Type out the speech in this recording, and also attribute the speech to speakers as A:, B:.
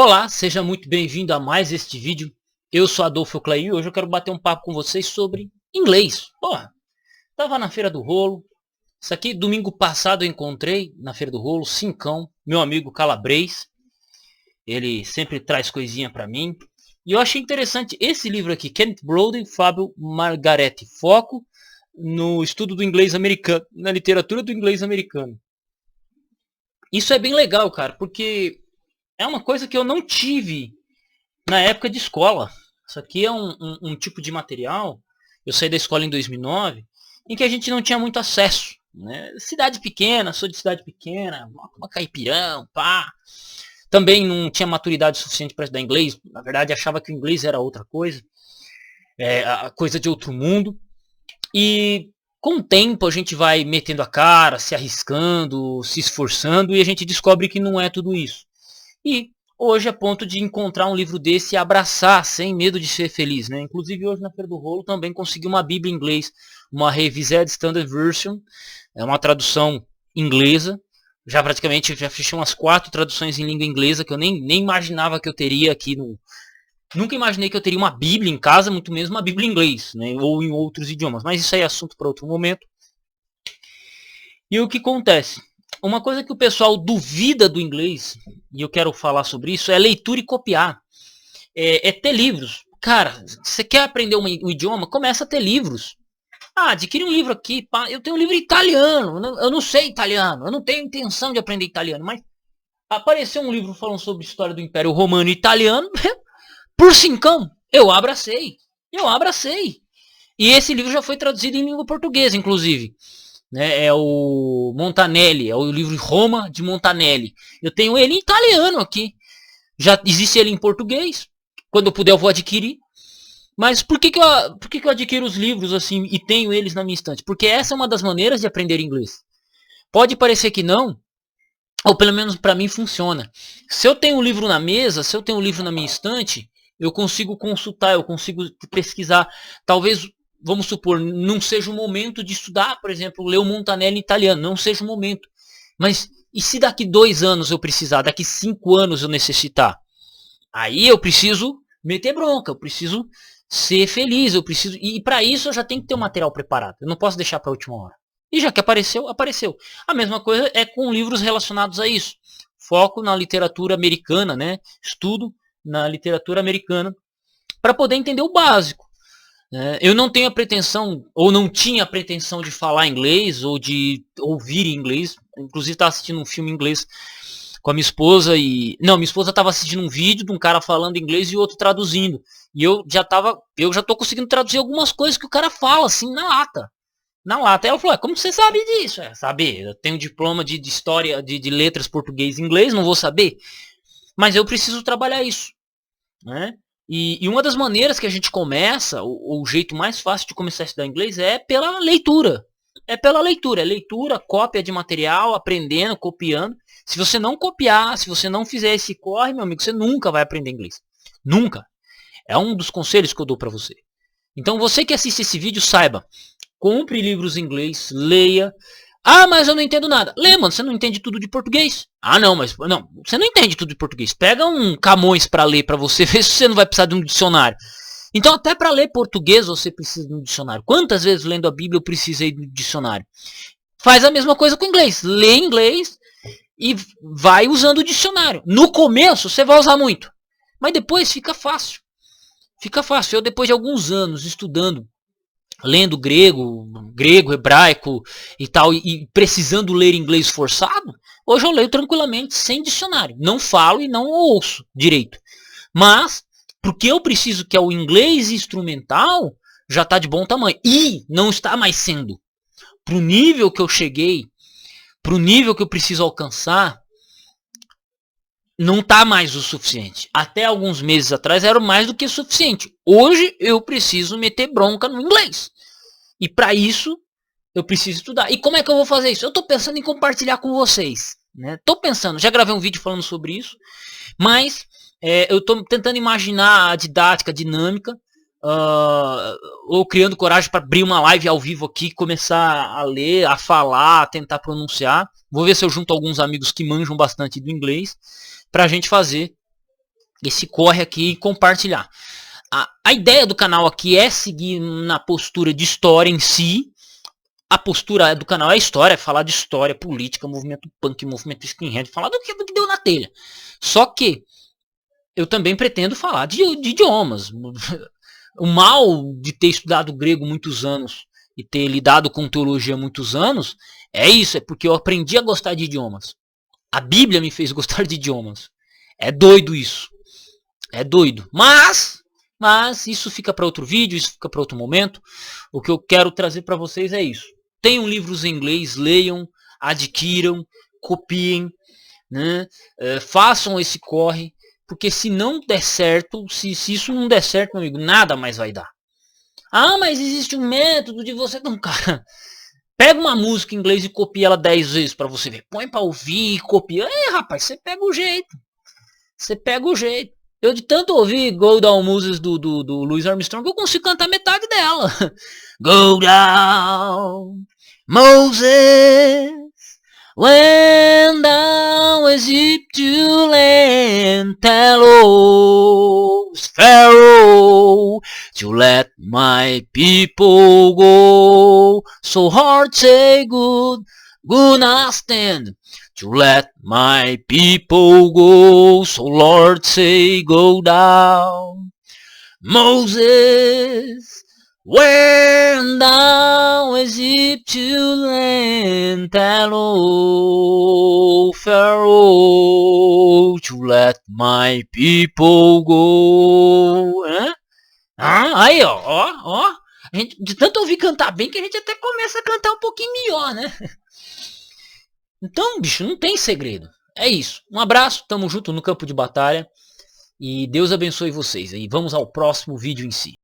A: Olá, seja muito bem-vindo a mais este vídeo. Eu sou Adolfo Clay e hoje eu quero bater um papo com vocês sobre inglês. Porra, tava na Feira do Rolo. Isso aqui, domingo passado eu encontrei na Feira do Rolo, Cincão, meu amigo Calabrês. Ele sempre traz coisinha pra mim. E eu achei interessante esse livro aqui, Kenneth Brody, Fábio Margaretti. Foco no estudo do inglês americano, na literatura do inglês americano. Isso é bem legal, cara, porque é uma coisa que eu não tive na época de escola. Isso aqui é um tipo de material. Eu saí da escola em 2009, em que a gente não tinha muito acesso. Né? Cidade pequena, sou de cidade pequena, uma caipirão, pá. Também não tinha maturidade suficiente para estudar inglês. Na verdade, achava que o inglês era outra coisa. A coisa de outro mundo. E com o tempo a gente vai metendo a cara, se arriscando, se esforçando, e a gente descobre que não é tudo isso. E hoje é ponto de encontrar um livro desse e abraçar sem medo de ser feliz. Né? Inclusive hoje na Feira do Rolo também consegui uma Bíblia em inglês, uma Revised Standard Version, é uma tradução inglesa. Já praticamente já fechei umas 4 traduções em língua inglesa que eu nem imaginava que eu teria aqui no... Nunca imaginei que eu teria uma Bíblia em casa, muito menos uma Bíblia em inglês, né? Ou em outros idiomas. Mas isso aí é assunto para outro momento. E o que acontece? Uma coisa que o pessoal duvida do inglês, e eu quero falar sobre isso, é leitura e copiar. É ter livros. Cara, você quer aprender um idioma? Começa a ter livros. Ah, adquire um livro aqui. Pá. Eu tenho um livro italiano. Eu não sei italiano. Eu não tenho intenção de aprender italiano. Mas apareceu um livro falando sobre a história do Império Romano e Italiano. Por cincão, eu abracei. Eu abracei. E esse livro já foi traduzido em língua portuguesa, inclusive. Né, é o Montanelli, é o livro Roma de Montanelli. Eu tenho ele em italiano aqui. Já existe ele em português. Quando eu puder eu vou adquirir. Mas por que eu adquiro os livros assim e tenho eles na minha estante? Porque essa é uma das maneiras de aprender inglês. Pode parecer que não, ou pelo menos para mim funciona. Se eu tenho um livro na mesa, se eu tenho um livro na minha estante, eu consigo consultar, eu consigo pesquisar. Talvez, vamos supor, não seja o momento de estudar, por exemplo, ler o Montanelli em italiano, não seja o momento. Mas e se daqui 2 anos eu precisar, daqui 5 anos eu necessitar? Aí eu preciso meter bronca, eu preciso ser feliz, eu preciso... E para isso eu já tenho que ter o material preparado, eu não posso deixar para a última hora. E já que apareceu, apareceu. A mesma coisa é com livros relacionados a isso. Foco na literatura americana, né? Estudo na literatura americana para poder entender o básico. Eu não tenho a pretensão, ou não tinha a pretensão de falar inglês, ou de ouvir inglês. Inclusive estava assistindo um filme em inglês com a minha esposa e... Não, minha esposa estava assistindo um vídeo de um cara falando inglês e outro traduzindo. E eu já tô conseguindo traduzir algumas coisas que o cara fala, assim, na lata. Na lata. Aí ela falou, como você sabe disso? Saber, eu tenho diploma de história, de letras português e inglês, não vou saber. Mas eu preciso trabalhar isso. Né? E uma das maneiras que a gente começa, o jeito mais fácil de começar a estudar inglês é pela leitura. É pela leitura. É leitura, cópia de material, aprendendo, copiando. Se você não copiar, se você não fizer esse corre, meu amigo, você nunca vai aprender inglês. Nunca. É um dos conselhos que eu dou para você. Então você que assiste esse vídeo, saiba. Compre livros em inglês, leia. Ah, mas eu não entendo nada. Lê, mano, você não entende tudo de português. Ah, não, mas não, você não entende tudo de português. Pega um Camões para ler para você, ver se você não vai precisar de um dicionário. Então, até para ler português você precisa de um dicionário. Quantas vezes lendo a Bíblia eu precisei de um dicionário? Faz a mesma coisa com o inglês. Lê inglês e vai usando o dicionário. No começo você vai usar muito, mas depois fica fácil. Fica fácil. Eu, depois de alguns anos estudando, lendo grego, hebraico e tal, e precisando ler inglês forçado, hoje eu leio tranquilamente sem dicionário. Não falo e não ouço direito. Mas, porque eu preciso, que é o inglês instrumental, já está de bom tamanho. E não está mais sendo. Para o nível que eu cheguei, para o nível que eu preciso alcançar, não está mais o suficiente. Até alguns meses atrás era mais do que o suficiente. Hoje eu preciso meter bronca no inglês. E para isso eu preciso estudar. E como é que eu vou fazer isso? Eu estou pensando em compartilhar com vocês. Estou pensando, já gravei um vídeo falando sobre isso. Mas eu estou tentando imaginar a didática, a dinâmica. Ou criando coragem para abrir uma live ao vivo aqui, começar a ler, a falar, a tentar pronunciar. Vou ver se eu junto alguns amigos que manjam bastante do inglês, para a gente fazer esse corre aqui e compartilhar. A ideia do canal aqui é seguir na postura de história em si. A postura do canal é história, é falar de história, política, movimento punk, movimento skinhead, falar do que deu na telha. Só que eu também pretendo falar de idiomas. O mal de ter estudado grego muitos anos e ter lidado com teologia muitos anos é isso, é porque eu aprendi a gostar de idiomas. A Bíblia me fez gostar de idiomas. É doido isso. É doido. Mas isso fica para outro vídeo, isso fica para outro momento. O que eu quero trazer para vocês é isso. Tenham livros em inglês, leiam, adquiram, copiem, né? Façam esse corre, porque se não der certo, se isso não der certo, meu amigo, nada mais vai dar. Ah, mas existe um método de você... Não, cara, pega uma música em inglês e copia ela 10 vezes para você ver. Põe para ouvir e copia. Rapaz, você pega o jeito. Você pega o jeito. Eu de tanto ouvir Go Down Moses do Louis Armstrong, eu consigo cantar metade dela. Go down, Moses, went down Egypt to land, tell old Pharaoh to let my people go. So hard say good not stand. To let my people go, so Lord say go down. Moses went down Egypt to land, tell old Pharaoh to let my people go. Aí ó. A gente, de tanto ouvir cantar bem que a gente até começa a cantar um pouquinho melhor, né? Então, bicho, não tem segredo. É isso. Um abraço, tamo junto no campo de batalha. E Deus abençoe vocês. E vamos ao próximo vídeo em si.